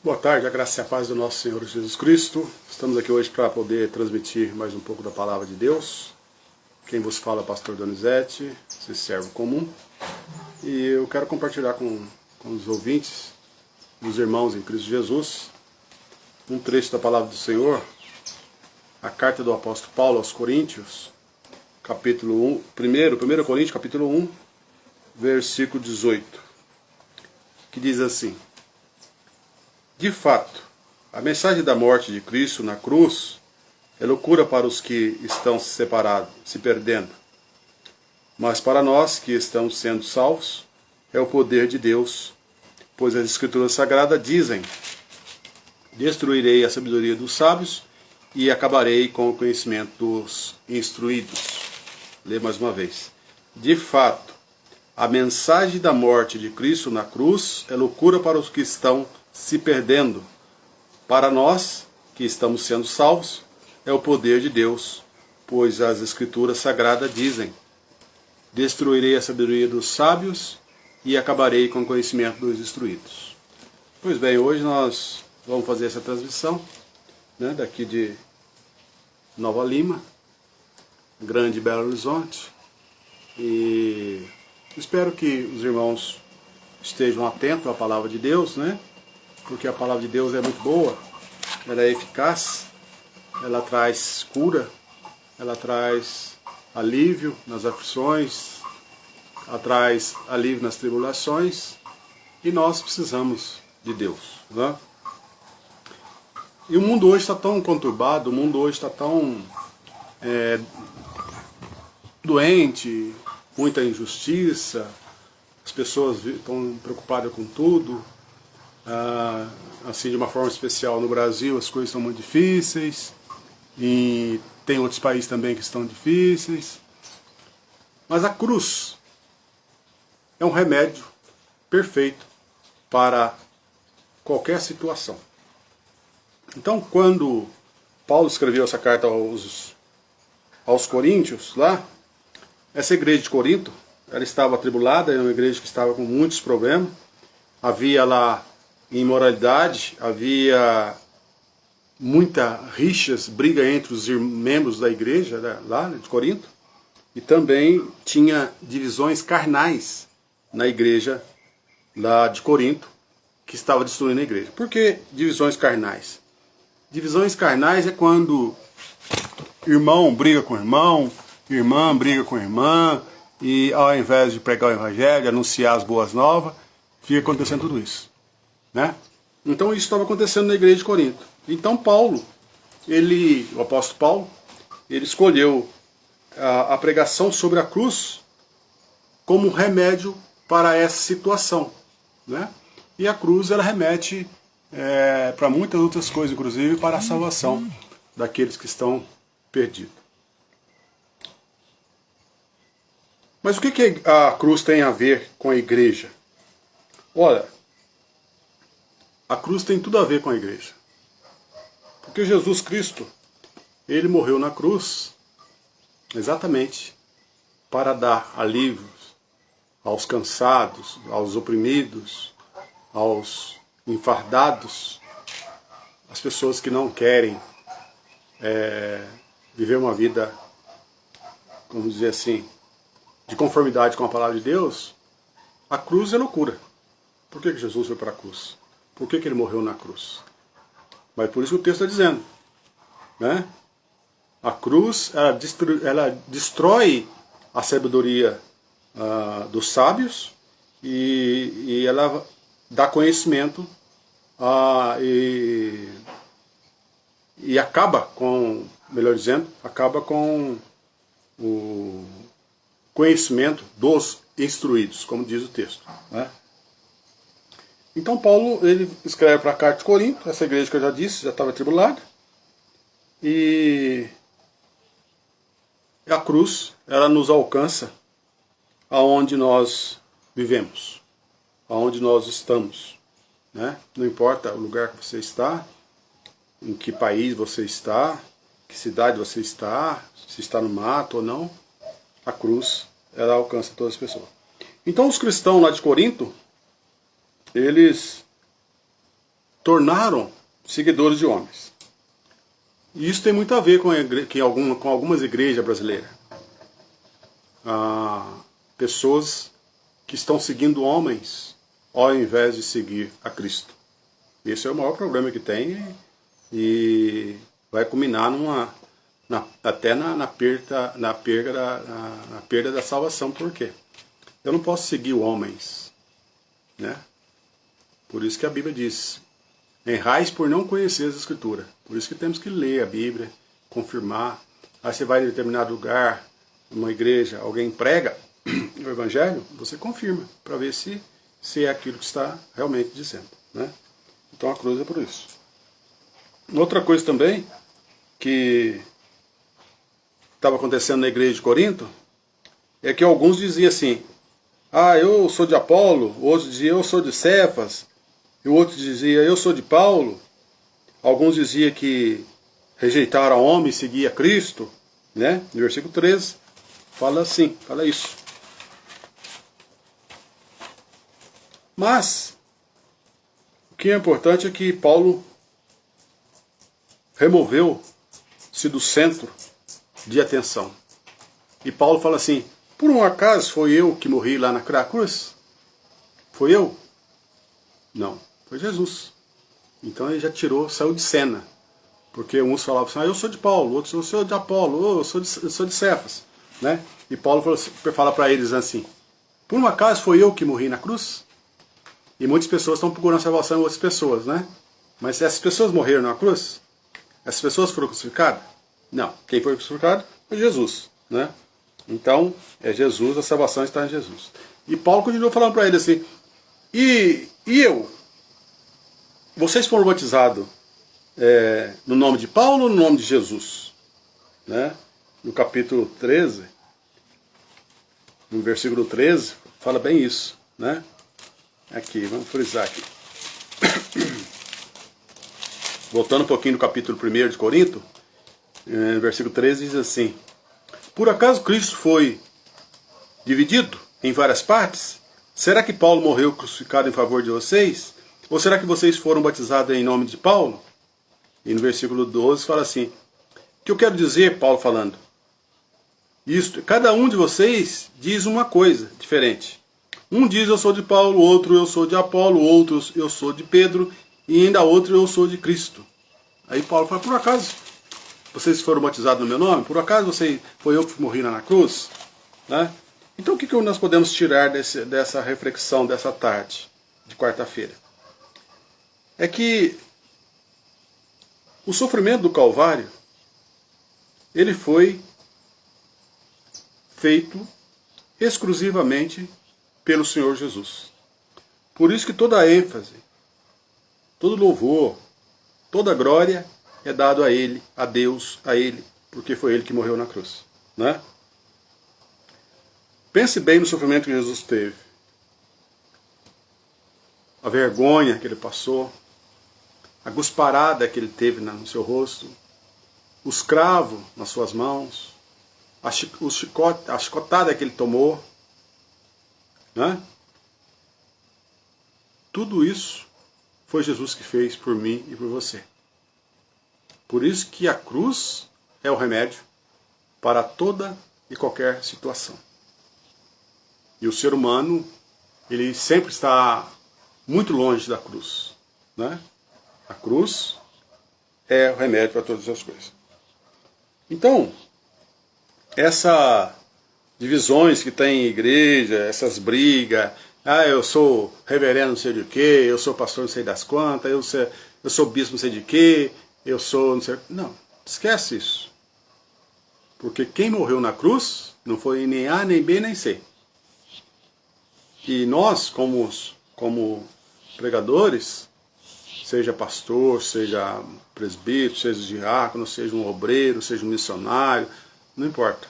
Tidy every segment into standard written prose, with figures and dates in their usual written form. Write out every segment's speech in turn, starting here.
Boa tarde, a graça e a paz do nosso Senhor Jesus Cristo. Estamos aqui hoje para poder transmitir mais um pouco da Palavra de Deus. Quem vos fala é o pastor Donizete, esse servo comum. E eu quero compartilhar com os ouvintes, os irmãos em Cristo Jesus, um trecho da Palavra do Senhor, a carta do apóstolo Paulo aos Coríntios, capítulo 1, 1 Coríntios, capítulo 1, versículo 18, que diz assim: De fato, a mensagem da morte de Cristo na cruz é loucura para os que estão separados, se perdendo. Mas para nós que estamos sendo salvos, é o poder de Deus, pois as Escrituras Sagradas dizem: Destruirei a sabedoria dos sábios e acabarei com o conhecimento dos instruídos. Lê mais uma vez. De fato, a mensagem da morte de Cristo na cruz é loucura para os que estão se perdendo. Para nós, que estamos sendo salvos, é o poder de Deus, pois as Escrituras Sagradas dizem: Destruirei a sabedoria dos sábios e acabarei com o conhecimento dos instruídos. Pois bem, hoje nós vamos fazer essa transmissão, daqui de Nova Lima, Grande Belo Horizonte, e espero que os irmãos estejam atentos à Palavra de Deus, porque a Palavra de Deus é muito boa, ela é eficaz, ela traz cura, ela traz alívio nas aflições, ela traz alívio nas tribulações, e nós precisamos de Deus. E o mundo hoje está tão conturbado, o mundo hoje está tão doente, muita injustiça, as pessoas estão preocupadas com tudo. Assim, de uma forma especial no Brasil as coisas estão muito difíceis, e tem outros países também que estão difíceis, mas a cruz é um remédio perfeito para qualquer situação. Então, quando Paulo escreveu essa carta aos Coríntios, essa igreja de Corinto, ela estava atribulada, era uma igreja que estava com muitos problemas, havia lá imoralidade, havia muita rixas, briga entre os membros da igreja lá de Corinto, e também tinha divisões carnais na igreja lá de Corinto, que estava destruindo a igreja. Por que divisões carnais? Divisões carnais é quando irmão briga com irmão, irmã briga com irmã, e ao invés de pregar o evangelho, anunciar as boas novas, fica acontecendo tudo isso. Então isso estava acontecendo na igreja de Corinto. Então Paulo, o apóstolo Paulo, ele escolheu a pregação sobre a cruz como remédio para essa situação. E a cruz, ela remete para muitas outras coisas, inclusive para a salvação daqueles que estão perdidos. Mas o que a cruz tem a ver com a igreja? Olha, a cruz tem tudo a ver com a igreja. Porque Jesus Cristo, ele morreu na cruz exatamente para dar alívio aos cansados, aos oprimidos, aos enfardados, as pessoas que não querem viver uma vida, vamos dizer assim, de conformidade com a palavra de Deus. A cruz é loucura. Por que Jesus foi para a cruz? Por que ele morreu na cruz? Mas por isso que o texto está dizendo. A cruz, ela destrói a sabedoria dos sábios, e ela dá conhecimento e acaba com, melhor dizendo, acaba com o conhecimento dos instruídos, como diz o texto. Então Paulo, ele escreve para a carta de Corinto, essa igreja que eu já disse, já estava atribulada, e a cruz, ela nos alcança aonde nós vivemos, aonde nós estamos. Não importa o lugar que você está, em que país você está, que cidade você está, se está no mato ou não, a cruz, ela alcança todas as pessoas. Então os cristãos lá de Corinto, eles tornaram seguidores de homens. E isso tem muito a ver com algumas igrejas brasileiras. Pessoas que estão seguindo homens ao invés de seguir a Cristo. Esse é o maior problema que tem e vai culminar até na perda da salvação. Por quê? Eu não posso seguir homens, né? Por isso que a Bíblia diz: errais por não conhecer as Escrituras. Por isso que temos que ler a Bíblia, confirmar. Aí você vai em determinado lugar, uma igreja, alguém prega o Evangelho, você confirma, para ver se é aquilo que está realmente dizendo, né? Então a cruz é por isso. Outra coisa também que estava acontecendo na igreja de Corinto é que alguns diziam assim: eu sou de Apolo, outros diziam eu sou de Cefas, e o outro dizia eu sou de Paulo. Alguns diziam que rejeitaram a homem e seguia Cristo, né? No versículo 13 fala assim, fala isso. Mas o que é importante é que Paulo removeu-se do centro de atenção. E Paulo fala assim: por um acaso foi eu que morri lá na cruz? Foi eu? Não, foi Jesus. Então ele já saiu de cena. Porque uns falavam assim: eu sou de Paulo, outros eu sou de Apolo, eu sou de Cefas, né? E Paulo fala para eles assim: por um acaso foi eu que morri na cruz? E muitas pessoas estão procurando salvação em outras pessoas, né? Mas essas pessoas morreram na cruz? Essas pessoas foram crucificadas? Não. Quem foi crucificado foi Jesus, né? Então, é Jesus, a salvação está em Jesus. E Paulo continuou falando para ele assim: e eu? Vocês foram batizados no nome de Paulo ou no nome de Jesus? Né? No capítulo 13, no versículo 13, fala bem isso, né? Aqui, vamos frisar aqui. Voltando um pouquinho no capítulo 1 de Corinto, versículo 13 diz assim: por acaso Cristo foi dividido em várias partes? Será que Paulo morreu crucificado em favor de vocês? Ou será que vocês foram batizados em nome de Paulo? E no versículo 12 fala assim: o que eu quero dizer, Paulo falando? Isto, cada um de vocês diz uma coisa diferente. Um diz eu sou de Paulo, outro eu sou de Apolo, outro eu sou de Pedro, e ainda outro eu sou de Cristo. Aí Paulo fala: por acaso vocês foram batizados no meu nome? Por acaso foi eu que morri na cruz? Né? Então o que nós podemos tirar dessa reflexão dessa tarde de quarta-feira? É que o sofrimento do Calvário, ele foi feito exclusivamente pelo Senhor Jesus. Por isso que toda a ênfase, todo louvor, toda a glória é dado a Ele, a Deus, a Ele, porque foi Ele que morreu na cruz, né? Pense bem no sofrimento que Jesus teve. A vergonha que Ele passou, a gusparada que Ele teve no seu rosto, os cravos nas suas mãos, a chicotada que Ele tomou, né? Tudo isso foi Jesus que fez por mim e por você. Por isso que a cruz é o remédio para toda e qualquer situação. E o ser humano, ele sempre está muito longe da cruz, né? A cruz é o remédio para todas as coisas. Então, essas divisões que tem em igreja, essas brigas, eu sou reverendo não sei de quê, eu sou pastor não sei das quantas, eu sou bispo não sei de quê, eu sou não sei... Não, esquece isso. Porque quem morreu na cruz não foi nem A, nem B, nem C. E nós, como pregadores, seja pastor, seja presbítero, seja diácono, seja um obreiro, seja um missionário, não importa.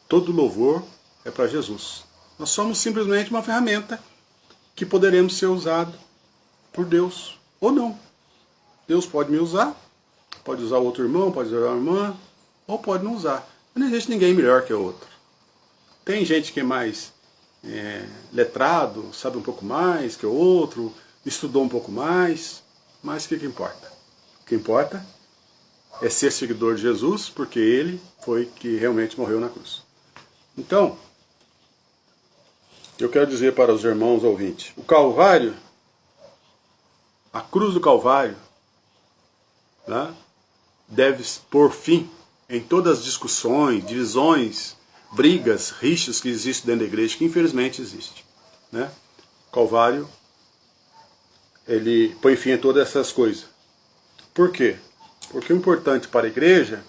Todo louvor é para Jesus. Nós somos simplesmente uma ferramenta que poderemos ser usado por Deus ou não. Deus pode me usar, pode usar outro irmão, pode usar uma irmã, ou pode não usar. Não existe ninguém melhor que o outro. Tem gente que é mais letrado, sabe um pouco mais que o outro, estudou um pouco mais, mas o que importa? O que importa é ser seguidor de Jesus, porque ele foi que realmente morreu na cruz. Então, eu quero dizer para os irmãos ouvintes, o Calvário, a cruz do Calvário, né, deve pôr fim em todas as discussões, divisões, brigas, rixas que existem dentro da igreja, que infelizmente existe. Né? O Calvário, ele põe fim a todas essas coisas. Por quê? Porque o importante para a igreja,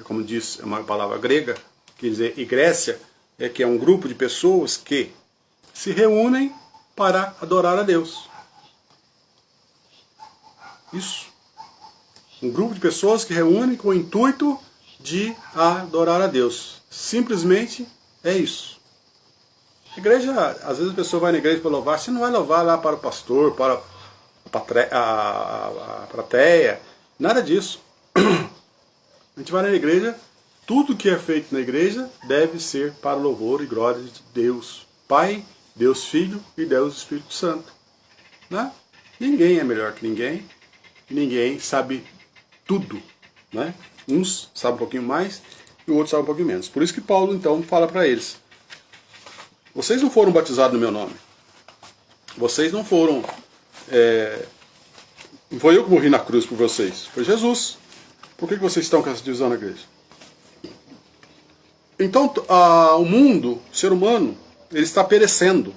como diz, é uma palavra grega, quer dizer igreja, é que é um grupo de pessoas que se reúnem para adorar a Deus. Isso. Um grupo de pessoas que reúnem com o intuito de adorar a Deus. Simplesmente é isso. A igreja, às vezes a pessoa vai na igreja para louvar, você não vai louvar lá para o pastor, para a plateia, nada disso. A gente vai na igreja, tudo que é feito na igreja deve ser para louvor e glória de Deus Pai, Deus Filho e Deus Espírito Santo. Né? Ninguém é melhor que ninguém, ninguém sabe tudo. Né? Uns sabem um pouquinho mais e outros sabem um pouquinho menos. Por isso que Paulo então fala para eles: vocês não foram batizados no meu nome. Vocês não foram... não foi eu que morri na cruz por vocês, foi Jesus. Por que vocês estão com essa divisão na igreja? Então, o mundo, o ser humano, ele está perecendo.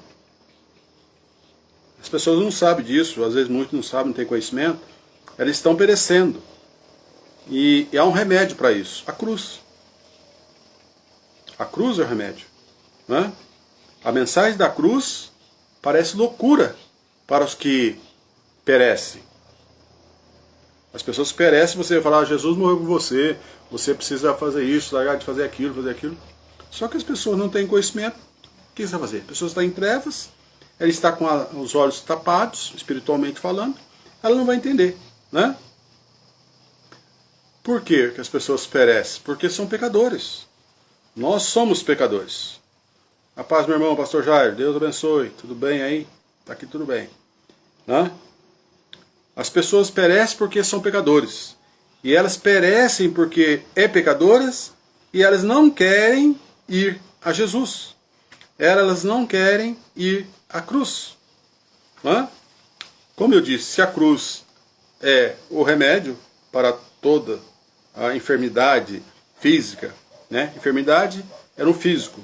As pessoas não sabem disso, às vezes muitos não sabem, não têm conhecimento. Eles estão perecendo. E há um remédio para isso, a cruz. A cruz é o remédio. Né? A mensagem da cruz parece loucura para os que perecem. As pessoas que perecem, você vai falar, Jesus morreu por você, você precisa fazer isso, largar de fazer aquilo, fazer aquilo. Só que as pessoas não têm conhecimento. O que você vai fazer? A pessoa está em trevas, ela está com os olhos tapados, espiritualmente falando, ela não vai entender. Né? Por que as pessoas perecem? Porque são pecadores. Nós somos pecadores. A paz, meu irmão, pastor Jair, Deus abençoe. Tudo bem aí? Está aqui tudo bem. Né? As pessoas perecem porque são pecadores. E elas perecem porque é pecadoras e elas não querem ir a Jesus. Elas não querem ir à cruz. Né? Como eu disse, se a cruz é o remédio para toda a enfermidade física, né? Enfermidade é no físico,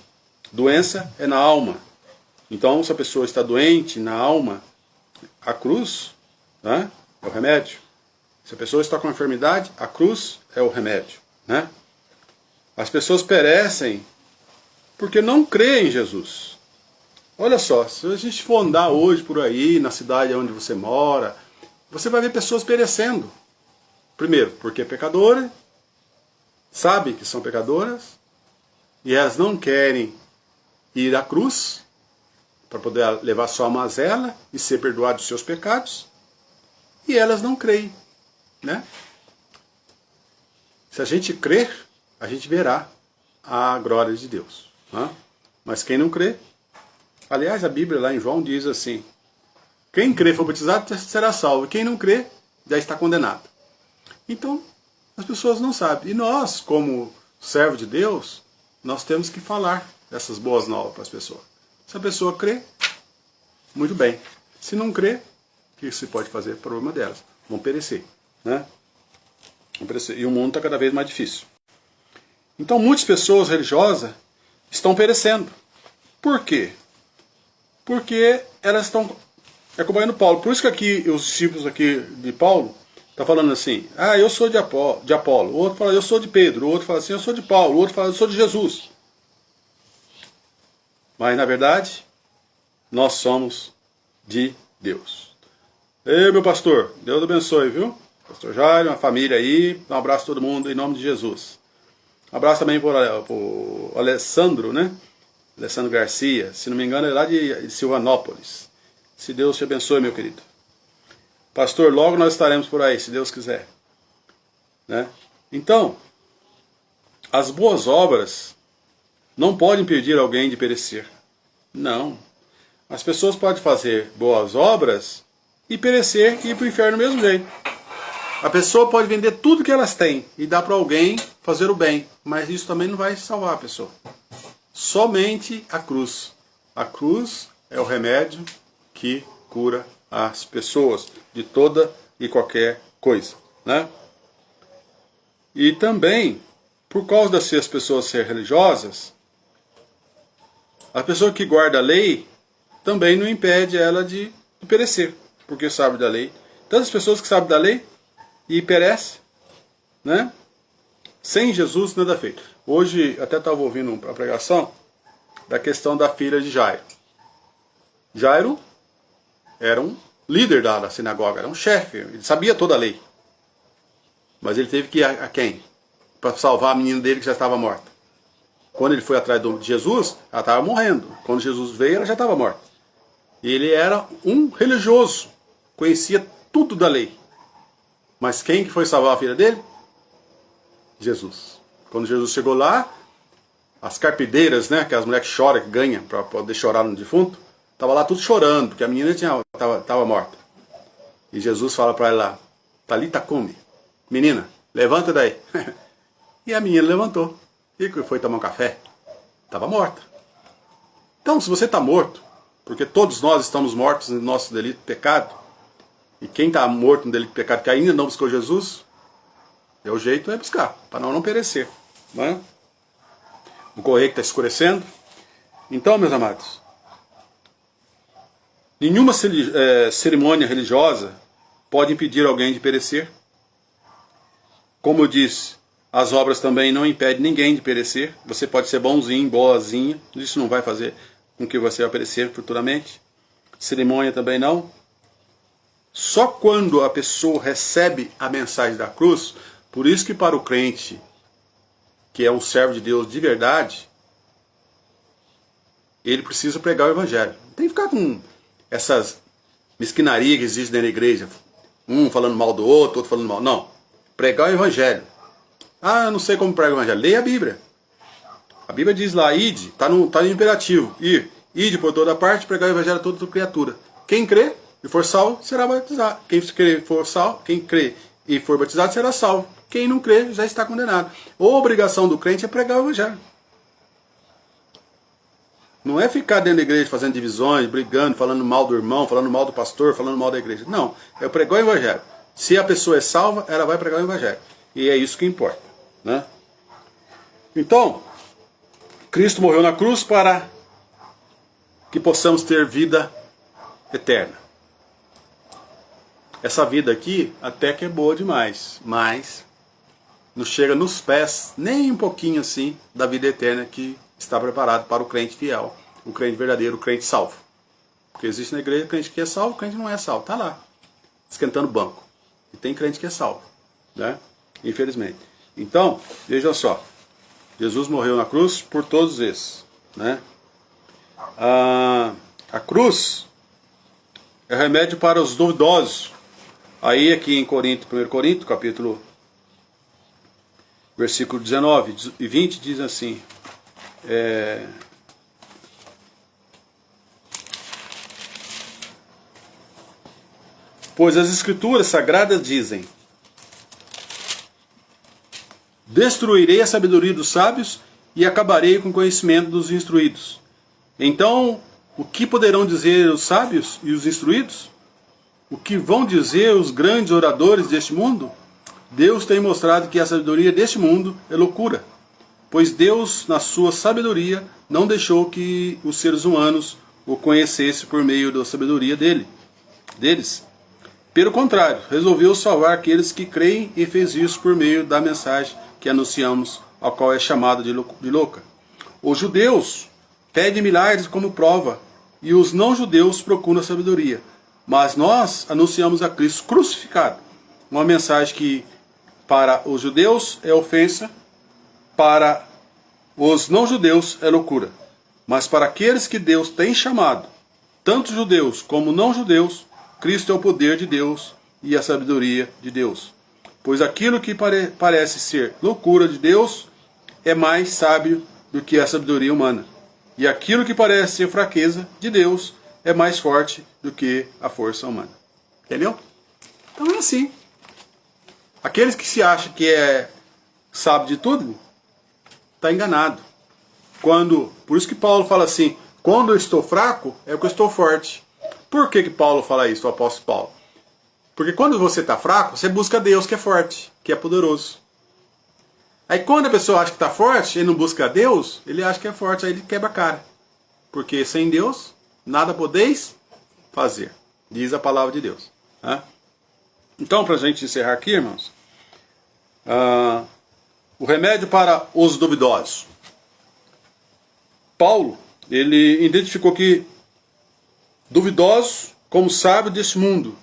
doença é na alma. Então, se a pessoa está doente na alma, a cruz, né, é o remédio. Se a pessoa está com enfermidade, a cruz é o remédio. Né? As pessoas perecem porque não creem em Jesus. Olha só, se a gente for andar hoje por aí, na cidade onde você mora, você vai ver pessoas perecendo. Primeiro, porque é pecadora, sabem que são pecadoras, e elas não querem ir à cruz, para poder levar sua mazela e ser perdoado dos seus pecados, e elas não creem. Né? Se a gente crer, a gente verá a glória de Deus. Né? Mas quem não crê, aliás, a Bíblia lá em João diz assim: quem crê e for batizado será salvo, e quem não crê já está condenado. Então, as pessoas não sabem. E nós, como servo de Deus, nós temos que falar dessas boas novas para as pessoas. Se a pessoa crê, muito bem. Se não crê, o que se pode fazer? Problema delas. Vão perecer. Né? Vão perecer. E o mundo está cada vez mais difícil. Então, muitas pessoas religiosas estão perecendo. Por quê? Porque elas estão acompanhando Paulo. Por isso que aqui, os discípulos aqui de Paulo está falando assim: ah, eu sou de Apolo. O outro fala, eu sou de Pedro. O outro fala assim, eu sou de Paulo. O outro fala, eu sou de Jesus. Mas, na verdade, nós somos de Deus. Ei, meu pastor, Deus abençoe, viu? Pastor Jair, uma família aí. Um abraço a todo mundo, em nome de Jesus. Um abraço também para o Alessandro, né? Alessandro Garcia. Se não me engano, é lá de Silvanópolis. Se Deus te abençoe, meu querido. Pastor, logo nós estaremos por aí, se Deus quiser. Né? Então, as boas obras não podem impedir alguém de perecer. Não. As pessoas podem fazer boas obras e perecer e ir para o inferno do mesmo jeito. A pessoa pode vender tudo que elas têm e dar para alguém fazer o bem, mas isso também não vai salvar a pessoa. Somente a cruz. A cruz é o remédio que cura as pessoas de toda e qualquer coisa, né? E também, por causa das pessoas serem religiosas, a pessoa que guarda a lei também não impede ela de perecer, porque sabe da lei. Tantas pessoas que sabem da lei e perecem, né? Sem Jesus nada feito. Hoje até estava ouvindo a pregação da questão da filha de Jairo. Jairo era um líder da sinagoga, era um chefe, ele sabia toda a lei. Mas ele teve que ir a quem? Para salvar a menina dele que já estava morta. Quando ele foi atrás de Jesus, ela estava morrendo. Quando Jesus veio, ela já estava morta. E ele era um religioso, conhecia tudo da lei. Mas quem que foi salvar a filha dele? Jesus. Quando Jesus chegou lá, as carpideiras, né, que as mulheres que choram, que ganham para poder chorar no defunto, estava lá tudo chorando, porque a menina estava morta. E Jesus fala para ela lá, Talita cumi, menina, levanta daí. E a menina levantou. E foi tomar um café. Estava morta. Então, se você está morto, porque todos nós estamos mortos no nosso delito e pecado, e quem está morto no delito e pecado que ainda não buscou Jesus, o jeito é buscar, para não perecer. Né? O correio que está escurecendo. Então, meus amados, nenhuma cerimônia religiosa pode impedir alguém de perecer. Como eu disse, as obras também não impedem ninguém de perecer. Você pode ser bonzinho, boazinha, isso não vai fazer com que você vai perecer futuramente. Cerimônia também não. Só quando a pessoa recebe a mensagem da cruz, por isso que para o crente, que é um servo de Deus de verdade, ele precisa pregar o evangelho. Não tem que ficar com essas mesquinarias que existem na igreja. Um falando mal do outro falando mal. Não. Pregar o evangelho. Ah, eu não sei como prega o evangelho. Leia a Bíblia. A Bíblia diz lá, ide, está no imperativo. Ide por toda parte, pregar o evangelho a toda criatura. Quem crê e for salvo, será batizado. Quem crê e for batizado, será salvo. Quem não crê, já está condenado. A obrigação do crente é pregar o evangelho. Não é ficar dentro da igreja fazendo divisões, brigando, falando mal do irmão, falando mal do pastor, falando mal da igreja. Não, é pregar o evangelho. Se a pessoa é salva, ela vai pregar o evangelho. E é isso que importa. Né? Então, Cristo morreu na cruz para que possamos ter vida eterna. Essa vida aqui até que é boa demais, mas não chega nos pés nem um pouquinho assim da vida eterna que está preparado para o crente fiel, o crente verdadeiro, o crente salvo. Porque existe na igreja crente que é salvo, crente que não é salvo. Está lá, esquentando banco. E tem crente que é salvo, né? Infelizmente. Então, veja só. Jesus morreu na cruz por todos esses, né? A cruz é remédio para os duvidosos. Aí aqui em 1 Coríntios, capítulo, versículo 19 e 20, diz assim, pois as escrituras sagradas dizem, destruirei a sabedoria dos sábios e acabarei com o conhecimento dos instruídos. Então, o que poderão dizer os sábios e os instruídos? O que vão dizer os grandes oradores deste mundo? Deus tem mostrado que a sabedoria deste mundo é loucura, pois Deus, na sua sabedoria, não deixou que os seres humanos o conhecessem por meio da sabedoria deles. Pelo contrário, resolveu salvar aqueles que creem e fez isso por meio da mensagem que anunciamos, ao qual é chamada de louca. Os judeus pedem milagres como prova, e os não-judeus procuram a sabedoria. Mas nós anunciamos a Cristo crucificado, uma mensagem que para os judeus é ofensa, para os não-judeus é loucura. Mas para aqueles que Deus tem chamado, tanto judeus como não-judeus, Cristo é o poder de Deus e a sabedoria de Deus. Pois aquilo que parece ser loucura de Deus é mais sábio do que a sabedoria humana. E aquilo que parece ser fraqueza de Deus é mais forte do que a força humana. Entendeu? Então é assim. Aqueles que se acham que sabe de tudo, está enganado. Por isso que Paulo fala assim, quando eu estou fraco, é que eu estou forte. Por que Paulo fala isso, o apóstolo Paulo? Porque quando você está fraco, você busca Deus que é forte, que é poderoso. Aí quando a pessoa acha que está forte, ele não busca Deus, ele acha que é forte, aí ele quebra a cara. Porque sem Deus, nada podeis fazer, diz a palavra de Deus. Né? Então, para a gente encerrar aqui, irmãos, o remédio para os duvidosos. Paulo, ele identificou que duvidosos como sábios desse mundo,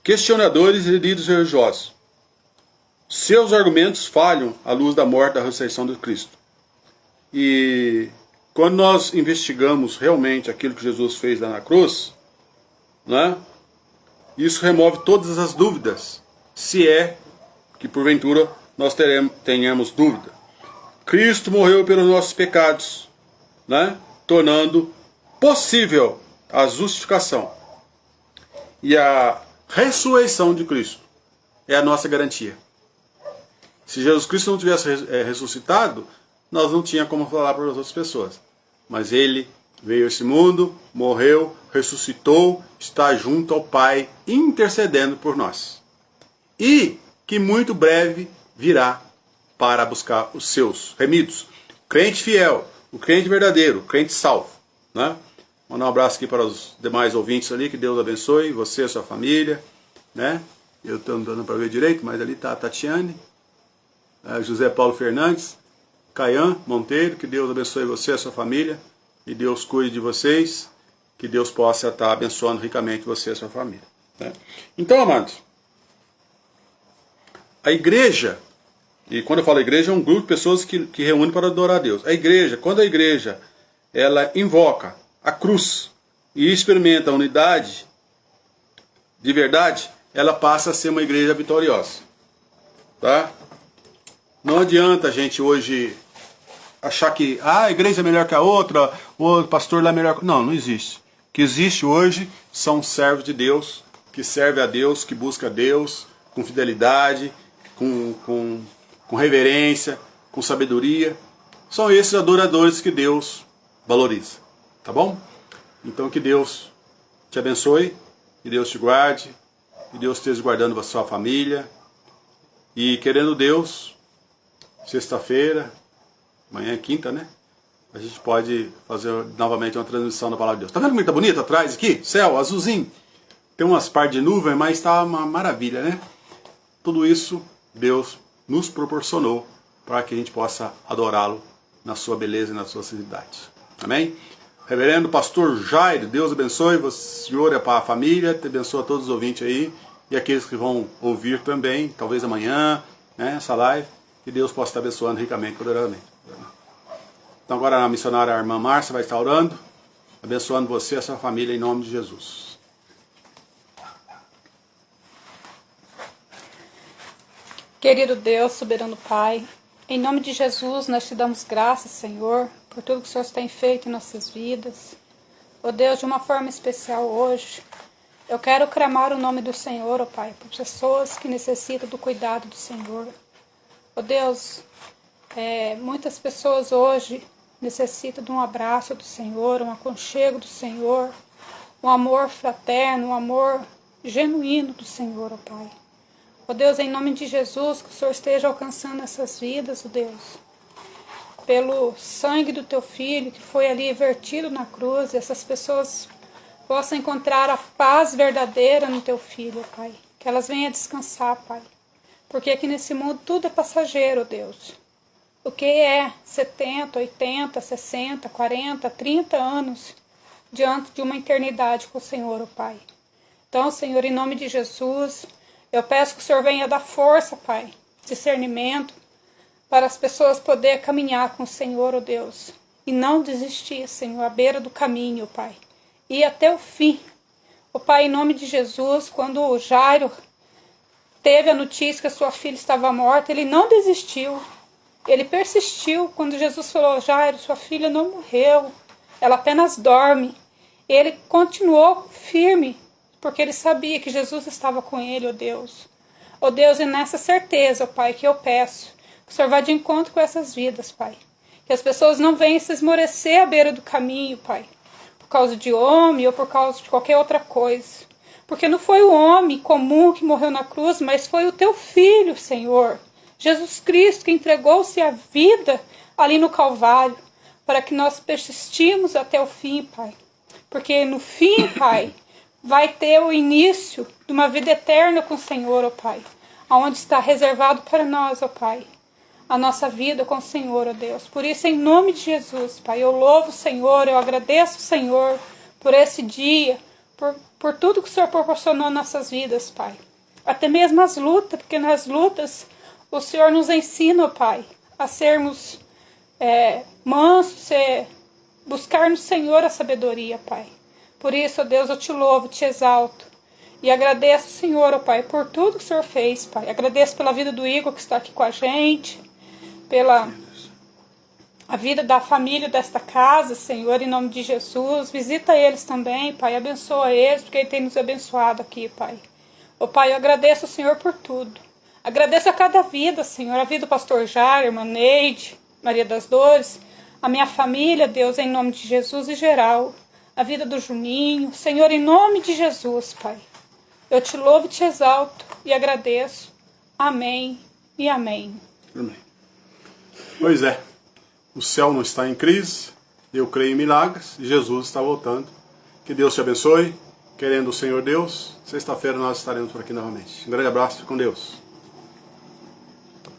questionadores e líderes religiosos. Seus argumentos falham à luz da morte e da ressurreição de Cristo. E quando nós investigamos realmente aquilo que Jesus fez lá na cruz, né, isso remove todas as dúvidas, se é que porventura nós tenhamos dúvida. Cristo morreu pelos nossos pecados, né, tornando possível a justificação. E a ressurreição de Cristo é a nossa garantia. Se Jesus Cristo não tivesse ressuscitado, nós não tínhamos como falar para as outras pessoas. Mas Ele veio a esse mundo, morreu, ressuscitou, está junto ao Pai, intercedendo por nós. E que muito breve virá para buscar os seus remidos. O crente fiel, o crente verdadeiro, o crente salvo. Né? Mandar um abraço aqui para os demais ouvintes ali, que Deus abençoe, você e a sua família. Né? Eu estou não dando para ver direito, mas ali está a Tatiane, José Paulo Fernandes, Caian Monteiro, que Deus abençoe você e a sua família, e Deus cuide de vocês, que Deus possa estar abençoando ricamente você e a sua família. Né? Então, amados, a igreja, e quando eu falo igreja, é um grupo de pessoas que reúne para adorar a Deus. A igreja, quando a igreja ela invoca a cruz e experimenta a unidade de verdade, ela passa a ser uma igreja vitoriosa. Tá? Não adianta a gente hoje achar que a igreja é melhor que a outra, o pastor lá é melhor que... Não existe. O que existe hoje são servos de Deus, que servem a Deus, que buscam a Deus com fidelidade, com reverência, com sabedoria. São esses adoradores que Deus valoriza. Tá bom? Então que Deus te abençoe, que Deus te guarde, que Deus esteja guardando a sua família. E querendo Deus, sexta-feira, amanhã é quinta, né? A gente pode fazer novamente uma transmissão da Palavra de Deus. Tá vendo como está bonito atrás aqui? Céu, azulzinho. Tem umas partes de nuvem, mas está uma maravilha, né? Tudo isso Deus nos proporcionou para que a gente possa adorá-lo na sua beleza e na sua santidade. Amém? Reverendo Pastor Jairo, Deus abençoe o senhor e a família, te abençoe a todos os ouvintes aí e aqueles que vão ouvir também, talvez amanhã, né, essa live, que Deus possa estar abençoando ricamente, poderosamente. Então agora a missionária a irmã Márcia vai estar orando, abençoando você e a sua família em nome de Jesus. Querido Deus, soberano Pai, em nome de Jesus nós te damos graças, Senhor, por tudo que o Senhor tem feito em nossas vidas. Ó Deus, de uma forma especial hoje, eu quero clamar o nome do Senhor, ó Pai, por pessoas que necessitam do cuidado do Senhor. Ó Deus, muitas pessoas hoje necessitam de um abraço do Senhor, um aconchego do Senhor, um amor fraterno, um amor genuíno do Senhor, ó Pai. Ó Deus, em nome de Jesus, que o Senhor esteja alcançando essas vidas, ó Deus, pelo sangue do Teu Filho, que foi ali vertido na cruz, e essas pessoas possam encontrar a paz verdadeira no Teu Filho, ó Pai. Que elas venham descansar, Pai. Porque aqui nesse mundo tudo é passageiro, ó Deus. O que é 70, 80, 60, 40, 30 anos diante de uma eternidade com o Senhor, ó Pai. Então, Senhor, em nome de Jesus, eu peço que o Senhor venha dar força, Pai, discernimento, para as pessoas poderem caminhar com o Senhor, ó Deus, e não desistir, Senhor, à beira do caminho, Pai, e até o fim. Ó Pai, em nome de Jesus, quando o Jairo teve a notícia que a sua filha estava morta, ele não desistiu, ele persistiu. Quando Jesus falou, Jairo, sua filha não morreu, ela apenas dorme. Ele continuou firme, porque ele sabia que Jesus estava com ele, ó Deus. Ó Deus, e nessa certeza, ó Pai, que eu peço, que o Senhor vá de encontro com essas vidas, Pai. Que as pessoas não venham se esmorecer à beira do caminho, Pai, por causa de homem ou por causa de qualquer outra coisa. Porque não foi o homem comum que morreu na cruz, mas foi o teu Filho, Senhor, Jesus Cristo, que entregou-se a vida ali no Calvário, para que nós persistimos até o fim, Pai. Porque no fim, Pai, vai ter o início de uma vida eterna com o Senhor, ó Pai, aonde está reservado para nós, ó Pai, a nossa vida com o Senhor, ó Deus. Por isso, em nome de Jesus, Pai, eu louvo o Senhor, eu agradeço o Senhor por esse dia, por tudo que o Senhor proporcionou nas nossas vidas, Pai. Até mesmo as lutas, porque nas lutas o Senhor nos ensina, ó Pai, a sermos mansos, buscar no Senhor a sabedoria, Pai. Por isso, ó Deus, eu te louvo, te exalto. E agradeço, Senhor, ó Pai, por tudo que o Senhor fez, Pai. Agradeço pela vida do Igor, que está aqui com a gente, pela a vida da família desta casa, Senhor, em nome de Jesus. Visita eles também, Pai. Abençoa eles, porque Ele tem nos abençoado aqui, Pai. Ó Pai, eu agradeço ao Senhor por tudo. Agradeço a cada vida, Senhor. A vida do pastor Jair, irmã Neide, Maria das Dores, a minha família, Deus, em nome de Jesus e geral. A vida do Juninho, Senhor, em nome de Jesus, Pai. Eu te louvo e te exalto e agradeço. Amém e amém. Amém. Pois é, o céu não está em crise, eu creio em milagres, Jesus está voltando. Que Deus te abençoe, querendo o Senhor Deus, sexta-feira nós estaremos por aqui novamente. Um grande abraço, com Deus.